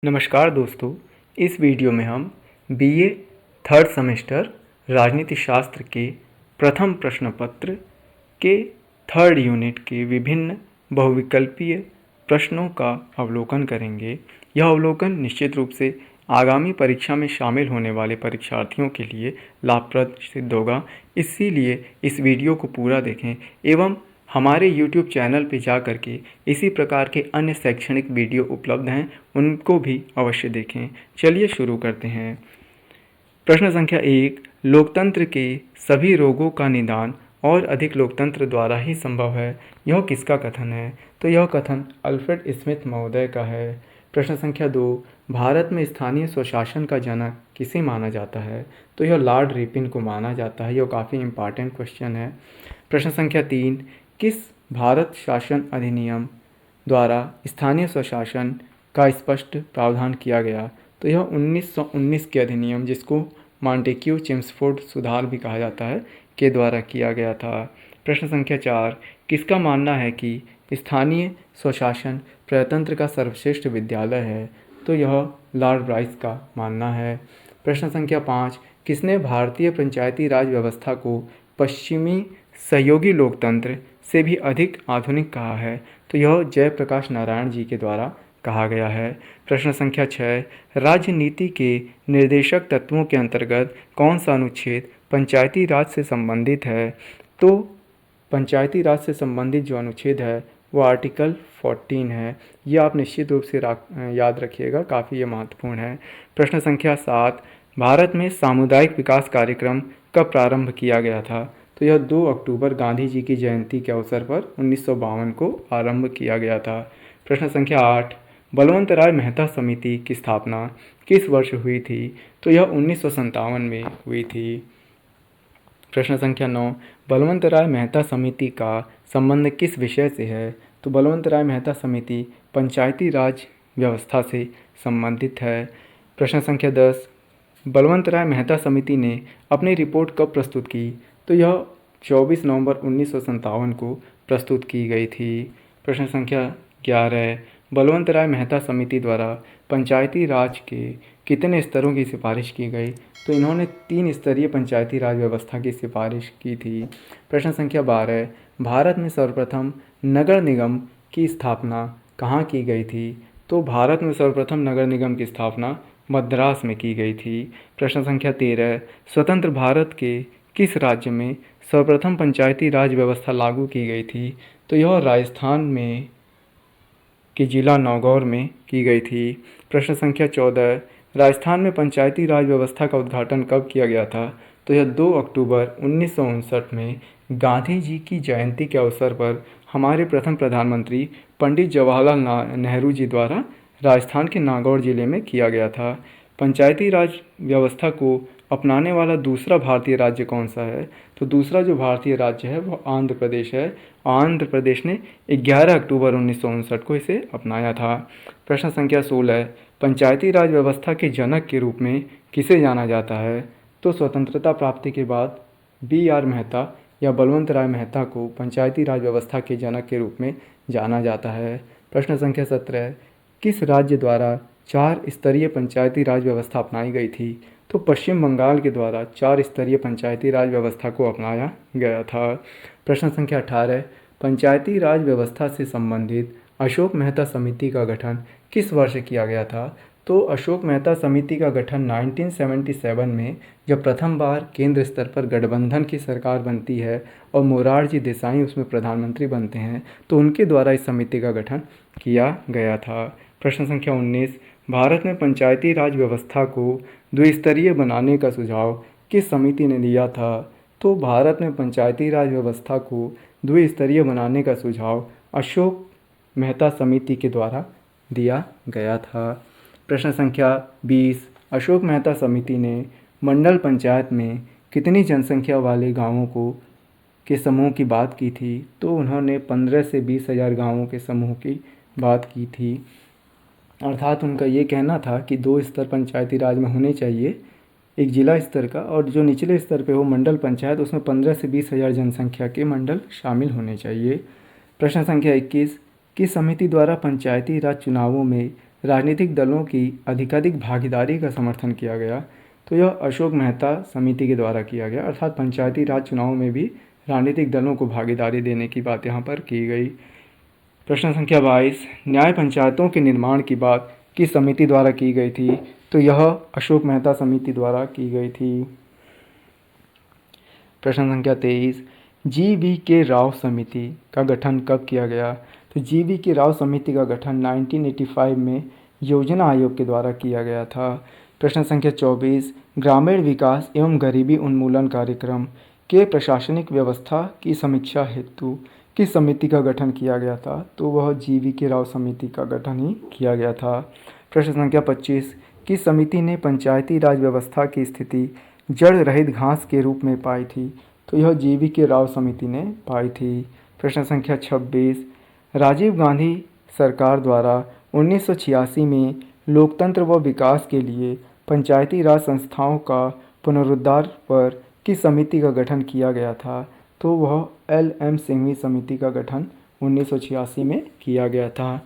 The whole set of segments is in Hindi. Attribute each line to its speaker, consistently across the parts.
Speaker 1: नमस्कार दोस्तों, इस वीडियो में हम बीए थर्ड सेमेस्टर राजनीति शास्त्र के प्रथम प्रश्न पत्र के थर्ड यूनिट के विभिन्न बहुविकल्पीय प्रश्नों का अवलोकन करेंगे। यह अवलोकन निश्चित रूप से आगामी परीक्षा में शामिल होने वाले परीक्षार्थियों के लिए लाभप्रद सिद्ध होगा। इसीलिए इस वीडियो को पूरा देखें एवं हमारे YouTube चैनल पर जा कर के इसी प्रकार के अन्य शैक्षणिक वीडियो उपलब्ध हैं, उनको भी अवश्य देखें। चलिए शुरू करते हैं। प्रश्न संख्या 1, लोकतंत्र के सभी रोगों का निदान और अधिक लोकतंत्र द्वारा ही संभव है, यह किसका कथन है? तो यह कथन अल्फ्रेड स्मिथ महोदय का है। प्रश्न संख्या 2, भारत में स्थानीय स्वशासन का जनक किसे माना जाता है? तो यह लॉर्ड रिपन को माना जाता है। यह काफ़ी इम्पॉर्टेंट क्वेश्चन है। प्रश्न संख्या 3, किस भारत शासन अधिनियम द्वारा स्थानीय स्वशासन का स्पष्ट प्रावधान किया गया? तो यह 1919 के अधिनियम, जिसको मॉन्टेक्यू चेम्सफोर्ड सुधार भी कहा जाता है, के द्वारा किया गया था। प्रश्न संख्या 4, किसका मानना है कि स्थानीय स्वशासन प्रजातंत्र का सर्वश्रेष्ठ विद्यालय है? तो यह लॉर्ड ब्राइस का मानना है। प्रश्न संख्या 5, किसने भारतीय पंचायती राज व्यवस्था को पश्चिमी सहयोगी लोकतंत्र से भी अधिक आधुनिक कहा है? तो यह जयप्रकाश नारायण जी के द्वारा कहा गया है। प्रश्न संख्या 6, राजनीति के निर्देशक तत्वों के अंतर्गत कौन सा अनुच्छेद पंचायती राज से संबंधित है? तो पंचायती राज से संबंधित जो अनुच्छेद है वो आर्टिकल 14 है। ये आप निश्चित रूप से याद रखिएगा, काफ़ी ये महत्वपूर्ण है। प्रश्न संख्या 7, भारत में सामुदायिक विकास कार्यक्रम कब प्रारंभ किया गया था? तो यह 2 अक्टूबर गांधी जी की जयंती के अवसर पर 1952 को आरंभ किया गया था। प्रश्न संख्या 8, बलवंत राय मेहता समिति की स्थापना किस वर्ष हुई थी? तो यह 1957 में हुई थी। प्रश्न संख्या 9, बलवंत राय मेहता समिति का संबंध किस विषय से है? तो बलवंत राय मेहता समिति पंचायती राज व्यवस्था से संबंधित है। प्रश्न संख्या 10, बलवंत राय मेहता समिति ने अपनी रिपोर्ट कब प्रस्तुत की? तो यह 24 नवंबर 1957 को प्रस्तुत की गई थी। प्रश्न संख्या 11, बलवंत राय मेहता समिति द्वारा पंचायती राज के कितने स्तरों की सिफारिश की गई? तो इन्होंने 3 स्तरीय पंचायती राज व्यवस्था की सिफारिश की थी। प्रश्न संख्या 12, भारत में सर्वप्रथम नगर निगम की स्थापना कहाँ की गई थी? तो भारत में सर्वप्रथम नगर निगम की स्थापना मद्रास में की गई थी। प्रश्न संख्या 13, स्वतंत्र भारत के किस राज्य में सर्वप्रथम पंचायती राज व्यवस्था लागू की गई थी? तो यह राजस्थान में के जिला नौगौर में की गई थी। प्रश्न संख्या 14, राजस्थान में पंचायती राज व्यवस्था का उद्घाटन कब किया गया था? तो यह 2 अक्टूबर 1959 में गांधी जी की जयंती के अवसर पर हमारे प्रथम प्रधानमंत्री पंडित जवाहरलाल नेहरू जी द्वारा राजस्थान के नागौर जिले में किया गया था। पंचायती राज व्यवस्था को अपनाने वाला दूसरा भारतीय राज्य कौन सा है? तो दूसरा जो भारतीय राज्य है वो आंध्र प्रदेश है। आंध्र प्रदेश ने 11 अक्टूबर 1959 को इसे अपनाया था। प्रश्न संख्या 16, पंचायती राज व्यवस्था के जनक के रूप में किसे जाना जाता है? तो स्वतंत्रता प्राप्ति के बाद BR मेहता या बलवंत राय मेहता को पंचायती राज व्यवस्था के जनक के रूप में जाना जाता है। प्रश्न संख्या 17, किस राज्य द्वारा 4 स्तरीय पंचायती राज व्यवस्था अपनाई गई थी? तो पश्चिम बंगाल के द्वारा 4 स्तरीय पंचायती राज व्यवस्था को अपनाया गया था। प्रश्न संख्या 18, पंचायती राज व्यवस्था से संबंधित अशोक मेहता समिति का गठन किस वर्ष किया गया था? तो अशोक मेहता समिति का गठन 1977 में, जब प्रथम बार केंद्र स्तर पर गठबंधन की सरकार बनती है और मोरारजी देसाई उसमें प्रधानमंत्री बनते हैं, तो उनके द्वारा इस समिति का गठन किया गया था। प्रश्न संख्या 19, भारत में पंचायती राज व्यवस्था को द्विस्तरीय बनाने का सुझाव किस समिति ने दिया था? तो भारत में पंचायती राज व्यवस्था को द्विस्तरीय बनाने का सुझाव अशोक मेहता समिति के द्वारा दिया गया था। प्रश्न संख्या 20, अशोक मेहता समिति ने मंडल पंचायत में कितनी जनसंख्या वाले गाँवों के समूह की बात की थी? तो उन्होंने 15 से 20 हज़ार गाँवों के समूह की बात की थी। अर्थात उनका ये कहना था कि 2 स्तर पंचायती राज में होने चाहिए, एक जिला स्तर का और जो निचले स्तर पे हो मंडल पंचायत, उसमें 15 से 20 हज़ार जनसंख्या के मंडल शामिल होने चाहिए। प्रश्न संख्या 21, किस समिति द्वारा पंचायती राज चुनावों में राजनीतिक दलों की अधिकाधिक भागीदारी का समर्थन किया गया, तो यह अशोक मेहता समिति के द्वारा किया गया। अर्थात पंचायती राज चुनाव में भी राजनीतिक दलों को भागीदारी देने की बात यहाँ पर की गई। प्रश्न संख्या 22, न्याय पंचायतों के निर्माण की बात किस समिति द्वारा की गई थी? तो यह अशोक मेहता समिति द्वारा की गई थी। प्रश्न संख्या 23, GV.K. राव समिति का गठन कब किया गया? तो GV.K. राव समिति का गठन 1985 में योजना आयोग के द्वारा किया गया था। प्रश्न संख्या 24, ग्रामीण विकास एवं गरीबी उन्मूलन कार्यक्रम के प्रशासनिक व्यवस्था की समीक्षा हेतु किस समिति का गठन किया गया था? तो वह GV.K. राव समिति का गठन ही किया गया था। प्रश्न संख्या 25, किस समिति ने पंचायती राज व्यवस्था की स्थिति जड़ रहित घास के रूप में पाई थी? तो यह GV.K. राव समिति ने पाई थी। प्रश्न संख्या 26, राजीव गांधी सरकार द्वारा 1986 में लोकतंत्र व विकास के लिए पंचायती राज संस्थाओं का पुनरुद्धार पर किस समिति का गठन किया गया था? तो वह LM सिंघवी समिति का गठन 1986 में किया गया था।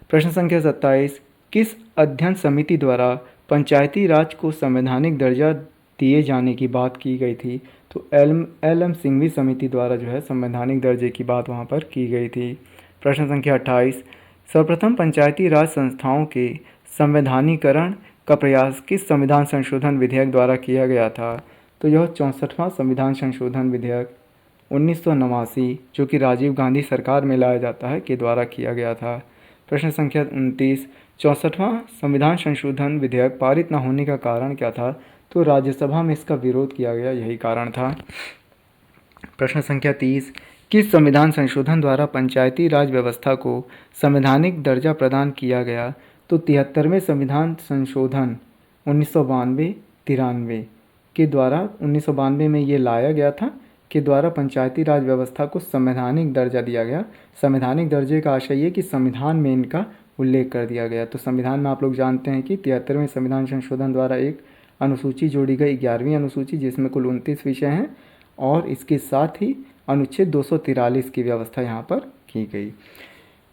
Speaker 1: प्रश्न संख्या 27, किस अध्ययन समिति द्वारा पंचायती राज को संवैधानिक दर्जा दिए जाने की बात की गई थी? तो LM सिंघवी समिति द्वारा जो है संवैधानिक दर्जे की बात वहाँ पर की गई थी। प्रश्न संख्या 28, सर्वप्रथम पंचायती राज संस्थाओं के संवैधानिकरण का प्रयास किस संविधान संशोधन विधेयक द्वारा किया गया था? तो यह 64वां संविधान संशोधन विधेयक 1989 जो कि राजीव गांधी सरकार में लाया जाता है के द्वारा किया गया था। प्रश्न संख्या 29, 64वां संविधान संशोधन विधेयक पारित न होने का कारण क्या था? तो राज्यसभा में इसका विरोध किया गया, यही कारण था। प्रश्न संख्या 30, किस संविधान संशोधन द्वारा पंचायती राज व्यवस्था को संवैधानिक दर्जा प्रदान किया गया? तो 73वें संविधान संशोधन 1992-93 के द्वारा 1992 में ये लाया गया था के द्वारा पंचायती राज व्यवस्था को संवैधानिक दर्जा दिया गया। संवैधानिक दर्जे का आशय ये कि संविधान में इनका उल्लेख कर दिया गया। तो संविधान में आप लोग जानते हैं कि 73वें संविधान संशोधन द्वारा एक अनुसूची जोड़ी गई, 11वीं अनुसूची, जिसमें कुल 29 विषय हैं और इसके साथ ही अनुच्छेद 243 की व्यवस्था यहाँ पर की गई।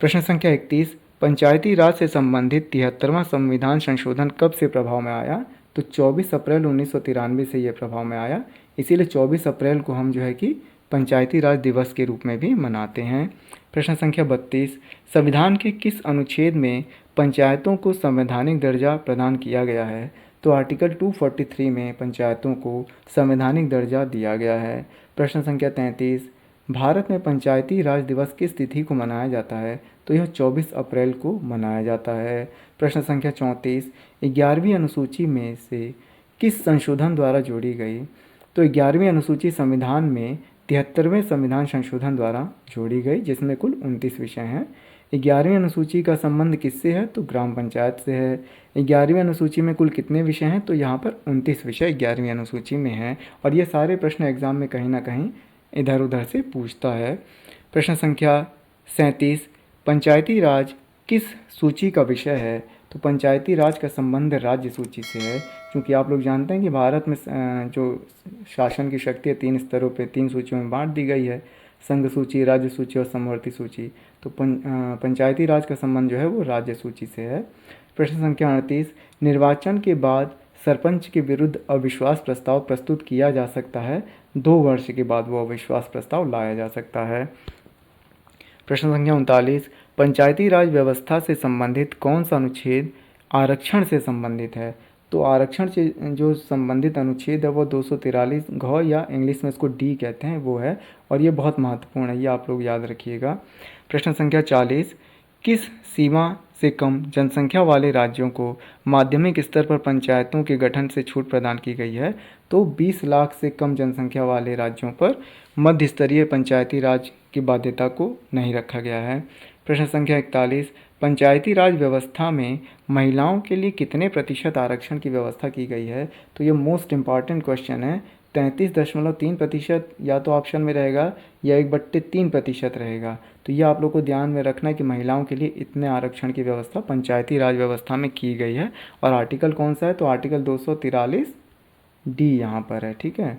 Speaker 1: प्रश्न संख्या 31, पंचायती राज से संबंधित 73वां संविधान संशोधन कब से प्रभाव में आया? तो 24 अप्रैल 1993 से ये प्रभाव में आया। इसीलिए 24 अप्रैल को हम जो है कि पंचायती राज दिवस के रूप में भी मनाते हैं। प्रश्न संख्या 32, संविधान के किस अनुच्छेद में पंचायतों को संवैधानिक दर्जा प्रदान किया गया है? तो आर्टिकल 243 में पंचायतों को संवैधानिक दर्जा दिया गया है। प्रश्न संख्या 33, भारत में पंचायती राज दिवस किस तिथि को मनाया जाता है? तो यह 24 अप्रैल को मनाया जाता है। प्रश्न संख्या 34, 11वीं अनुसूची में से किस संशोधन द्वारा जोड़ी गई? तो 11वीं अनुसूची संविधान में 73वें संविधान संशोधन द्वारा जोड़ी गई, जिसमें कुल 29 विषय हैं। 11वीं अनुसूची का संबंध किससे है? तो ग्राम पंचायत से है। 11वीं अनुसूची में कुल कितने विषय हैं? तो यहाँ पर 29 विषय 11वीं अनुसूची में हैं और ये सारे प्रश्न एग्जाम में कहीं ना कहीं इधर उधर से पूछता है। प्रश्न संख्या 37, पंचायती राज किस सूची का विषय है? तो पंचायती राज का संबंध राज्य सूची से है, क्योंकि आप लोग जानते हैं कि भारत में जो शासन की शक्ति है 3 स्तरों पे 3 सूचियों में बांट दी गई है, संघ सूची, राज्य सूची और समवर्ती सूची। तो पंचायती राज का संबंध जो है वो राज्य सूची से है। प्रश्न संख्या 38, निर्वाचन के बाद सरपंच के विरुद्ध अविश्वास प्रस्ताव प्रस्तुत किया जा सकता है, 2 वर्ष के बाद वो अविश्वास प्रस्ताव लाया जा सकता है। प्रश्न संख्या 39, पंचायती राज व्यवस्था से संबंधित कौन सा अनुच्छेद आरक्षण से संबंधित है? तो आरक्षण से जो संबंधित अनुच्छेद है वो 243 घ या इंग्लिश में इसको डी कहते हैं वो है और ये बहुत महत्वपूर्ण है, ये आप लोग याद रखिएगा। प्रश्न संख्या 40, किस सीमा से कम जनसंख्या वाले राज्यों को माध्यमिक स्तर पर पंचायतों के गठन से छूट प्रदान की गई है? तो 20 लाख से कम जनसंख्या वाले राज्यों पर मध्य स्तरीय पंचायती राज की बाध्यता को नहीं रखा गया है। प्रश्न संख्या 41, पंचायती राज व्यवस्था में महिलाओं के लिए कितने प्रतिशत आरक्षण की व्यवस्था की गई है? तो ये मोस्ट इम्पॉर्टेंट क्वेश्चन है। 33.3% या तो ऑप्शन में रहेगा या 1/3% रहेगा। तो ये आप लोग को ध्यान में रखना है कि महिलाओं के लिए इतने आरक्षण की व्यवस्था पंचायती राज व्यवस्था में की गई है। और आर्टिकल कौन सा है? तो आर्टिकल 243 डी यहाँ पर है, ठीक है।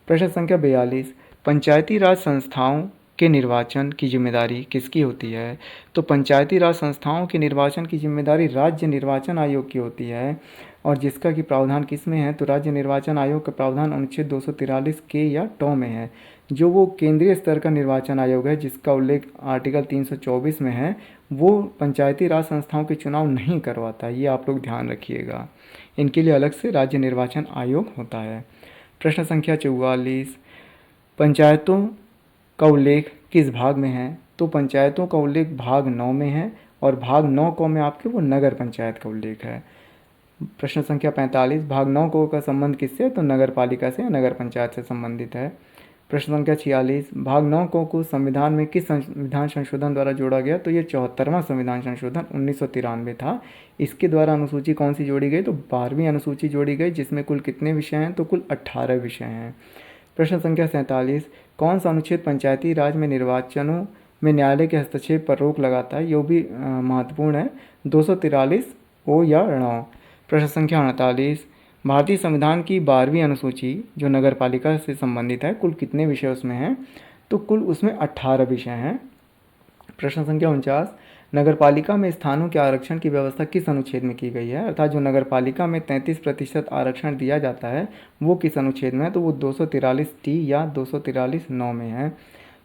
Speaker 1: प्रश्न संख्या 42, पंचायती राज संस्थाओं के निर्वाचन की जिम्मेदारी किसकी होती है? तो पंचायती राज संस्थाओं के निर्वाचन की जिम्मेदारी राज्य निर्वाचन आयोग की होती है। और जिसका कि प्रावधान किस में है? तो राज्य निर्वाचन आयोग का प्रावधान अनुच्छेद 243 के या टॉ में है। जो वो केंद्रीय स्तर का निर्वाचन आयोग है, जिसका उल्लेख आर्टिकल 324 में है, वो पंचायती राज संस्थाओं के चुनाव नहीं करवाता। ये आप लोग ध्यान रखिएगा। इनके लिए अलग से राज्य निर्वाचन आयोग होता है। प्रश्न संख्या 44, पंचायतों का उल्लेख किस भाग में है? तो पंचायतों का उल्लेख भाग 9 में है, और भाग 9 को में आपके वो नगर पंचायत का उल्लेख है। प्रश्न संख्या 45, भाग 9 को का संबंध किससे है? तो नगर पालिका से या नगर पंचायत से संबंधित है। प्रश्न संख्या 46, भाग 9 को संविधान में किस संविधान संशोधन द्वारा जोड़ा गया? तो ये 74वां संविधान संशोधन 1993 था। इसके द्वारा अनुसूची कौन सी जोड़ी गई? तो 12वीं अनुसूची जोड़ी गई, जिसमें कुल कितने विषय हैं? तो कुल 18 विषय हैं। प्रश्न संख्या 47, कौन सा अनुच्छेद पंचायती राज में निर्वाचनों में न्यायालय के हस्तक्षेप पर रोक लगाता है? ये भी महत्वपूर्ण है, 243 ओ या ण। प्रश्न संख्या 48, भारतीय संविधान की 12वीं अनुसूची जो नगर पालिका से संबंधित है, कुल कितने विषय उसमें हैं? तो कुल उसमें 18 विषय हैं। प्रश्न संख्या 49, नगर पालिका में स्थानों के आरक्षण की व्यवस्था किस अनुच्छेद में की गई है? अर्थात जो नगर पालिका में 33% आरक्षण दिया जाता है, वो किस अनुच्छेद में है? तो वो 243 या 243 9 में है।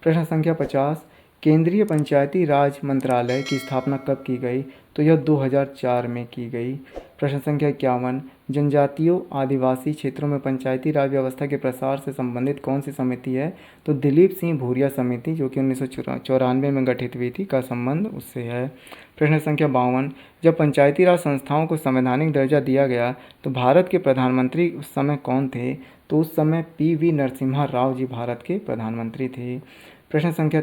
Speaker 1: प्रश्न संख्या 50, केंद्रीय पंचायती राज मंत्रालय की स्थापना कब की गई? तो यह 2004 में की गई। प्रश्न संख्या 51, जनजातीय आदिवासी क्षेत्रों में पंचायती राज व्यवस्था के प्रसार से संबंधित कौन सी समिति है? तो दिलीप सिंह भूरिया समिति, जो कि 1994 में गठित हुई थी, का संबंध उससे है। प्रश्न संख्या 52, जब पंचायती राज संस्थाओं को संवैधानिक दर्जा दिया गया तो भारत के प्रधानमंत्री उस समय कौन थे? तो उस समय PV नरसिम्हा राव जी भारत के प्रधानमंत्री थे। प्रश्न संख्या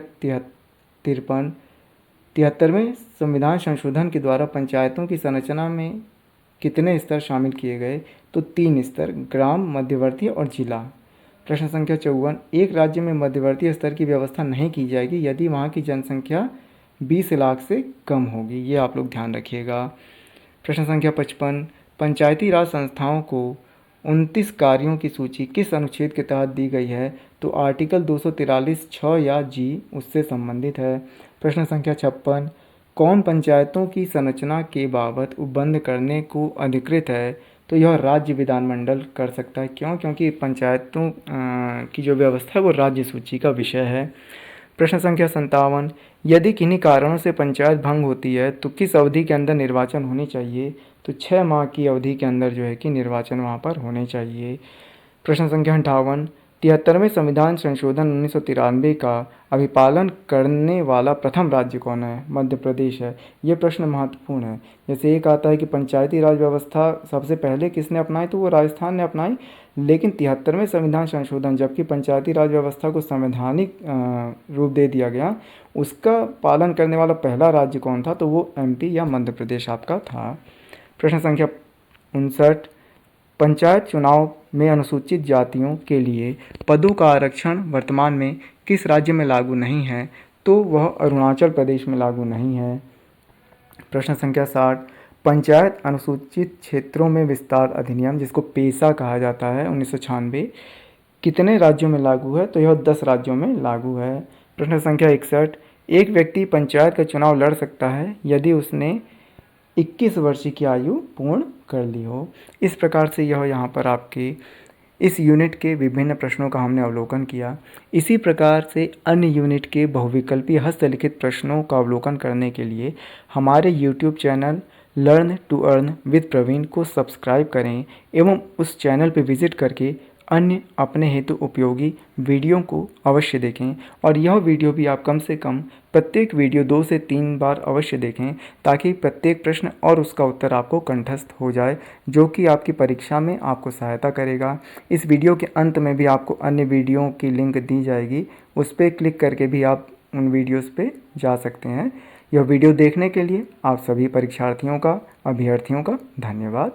Speaker 1: 73वें संविधान संशोधन के द्वारा पंचायतों की संरचना में कितने स्तर शामिल किए गए? तो 3 स्तर, ग्राम, मध्यवर्ती और जिला। प्रश्न संख्या 54, एक राज्य में मध्यवर्ती स्तर की व्यवस्था नहीं की जाएगी यदि वहाँ की जनसंख्या 20 लाख से कम होगी। ये आप लोग ध्यान रखिएगा। प्रश्न संख्या 55, पंचायती राज संस्थाओं को 29 कार्यों की सूची किस अनुच्छेद के तहत दी गई है? तो आर्टिकल 243 6 या जी उससे संबंधित है। प्रश्न संख्या 56, कौन पंचायतों की संरचना के बाबत उपबंध करने को अधिकृत है? तो यह राज्य विधानमंडल कर सकता है। क्यों? क्योंकि पंचायतों की जो व्यवस्था है वो राज्य सूची का विषय है। प्रश्न संख्या 57, यदि किन्हीं कारणों से पंचायत भंग होती है तो किस अवधि के अंदर निर्वाचन होनी चाहिए? तो 6 माह की अवधि के अंदर जो है कि निर्वाचन वहाँ पर होने चाहिए। प्रश्न संख्या 58, 73वें संविधान संशोधन 1993 का अभिपालन करने वाला प्रथम राज्य कौन है? मध्य प्रदेश है। ये प्रश्न महत्वपूर्ण है। जैसे एक आता है कि पंचायती राज व्यवस्था सबसे पहले किसने अपनाई? तो वो राजस्थान ने अपनाई। लेकिन 73वें संविधान संशोधन, जबकि पंचायती राज व्यवस्था को संवैधानिक रूप दे दिया गया, उसका पालन करने वाला पहला राज्य कौन था? तो वो MP या मध्य प्रदेश आपका था। प्रश्न संख्या 59, पंचायत चुनाव में अनुसूचित जातियों के लिए पदों का आरक्षण वर्तमान में किस राज्य में लागू नहीं है? तो वह अरुणाचल प्रदेश में लागू नहीं है। प्रश्न संख्या 60, पंचायत अनुसूचित क्षेत्रों में विस्तार अधिनियम, जिसको पेसा कहा जाता है, 1996 कितने राज्यों में लागू है? तो यह 10 राज्यों में लागू है। प्रश्न संख्या 61, एक व्यक्ति पंचायत का चुनाव लड़ सकता है यदि उसने 21 वर्ष की आयु पूर्ण कर ली हो। इस प्रकार से यह यहाँ पर आपके इस यूनिट के विभिन्न प्रश्नों का हमने अवलोकन किया। इसी प्रकार से अन्य यूनिट के बहुविकल्पी हस्तलिखित प्रश्नों का अवलोकन करने के लिए हमारे YouTube channel learn to earn with Praveen को सब्सक्राइब करें एवं उस चैनल पर विजिट करके अन्य अपने हेतु उपयोगी वीडियो को अवश्य देखें। और यह वीडियो भी आप कम से कम प्रत्येक वीडियो 2 से 3 बार अवश्य देखें, ताकि प्रत्येक प्रश्न और उसका उत्तर आपको कंठस्थ हो जाए, जो कि आपकी परीक्षा में आपको सहायता करेगा। इस वीडियो के अंत में भी आपको अन्य वीडियो की लिंक दी जाएगी, उस पर क्लिक करके भी आप उन वीडियोज़ पे जा सकते हैं। यह वीडियो देखने के लिए आप सभी परीक्षार्थियों का, अभ्यर्थियों का धन्यवाद।